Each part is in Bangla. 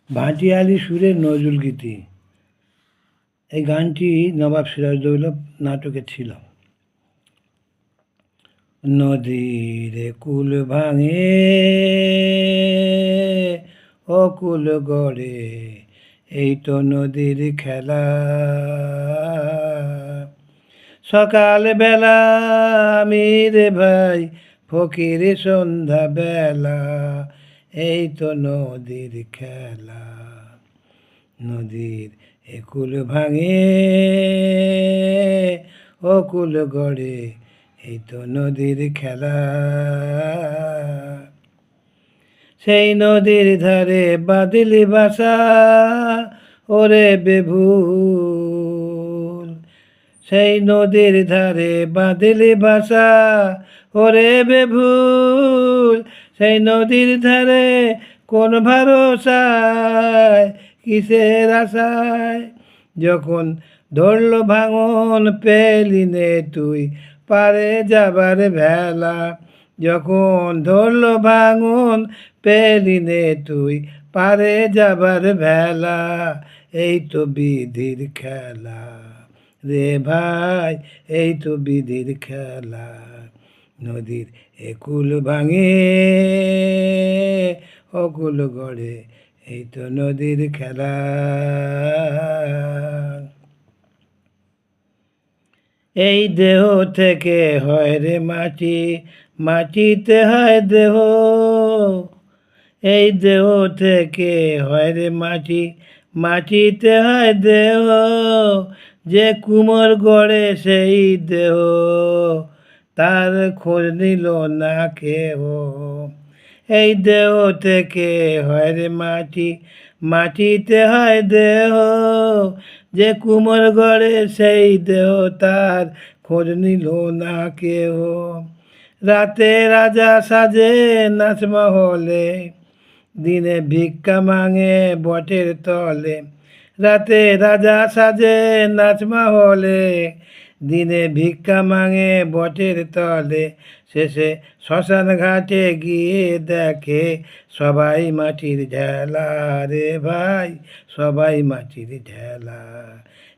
ভাটিয়ালি সুরের নজরুলগীতি। এই গানটি নবাব সিরাজদৌল্লা নাটকে ছিল। নদীর কুল ভাঙে অকুল গড়ে, এই তো নদীর খেলা। সকাল বেলা আমি রে ভাই ফকির, সন্ধ্যা বেলা এই তো নদীর খেলা। নদীর একুল ভাঙে অকুল গড়ে, এই তো নদীর খেলা। সেই নদীর ধারে বাঁধিলি বাসা ওরে বেভুল, সেই নদীর ধারে বাঁধিলি বাসা ওরে বেভুল। সেই নদীর ধারে কোন ভরসায় কিসের আশায়, যখন ধরল ভাঙন পেলি নে তুই পারে যাবার ভেলা। যখন ধরল ভাঙন পেলি নে তুই পারে যাবার ভেলা, এই তো বিধির খেলা রে ভাই, এই তো বিধির খেলা। নদীর একুল ভাঙে অকুল গড়ে, এই তো নদীর খেলা। এই দেহ থেকে হয় রে মাটি, মাটিতে হয় দেহ। এই দেহ থেকে হয় রে মাটি, মাটিতে হয় দেহ। যে কুমোর গড়ে সেই দেহ, তার খোঁজ নিল না কেহ। এই দেহ থেকে হয় রে মাটি, মাটিতে হয় দেহ। যে কুমোর গড়ে সেই দেহ, তার খোঁজ নিল না কেহ। রাতে রাজা সাজে নাচমহলে, দিনে ভিক্ষা মাঙে বটের তলে। রাতে রাজা সাজে নাচমহলে, দিনে ভিক্ষা মাঙে বটের তলে। শেষে শ্মশান ঘাটে গিয়ে দেখে সবাই মাটির ঢেলা রে ভাই, সবাই মাটির ঢেলা।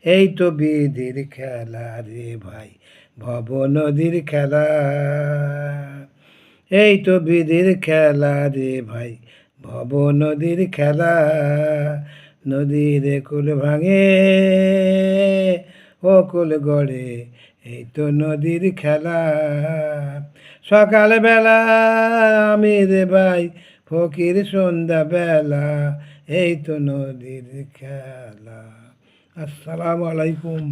এই তো বিধির খেলা রে ভাই, ভব নদীর খেলা। এই তো বিধির খেলা রে ভাই, ভব নদীর খেলা। নদীর কুল ভাঙে অকুল গড়ে, এই তো নদীর খেলা। সকাল বেলা আমি রে ভাই ফকির, সন্ধ্যা বেলা এই তো নদীর খেলা। আসসালামু আলাইকুম।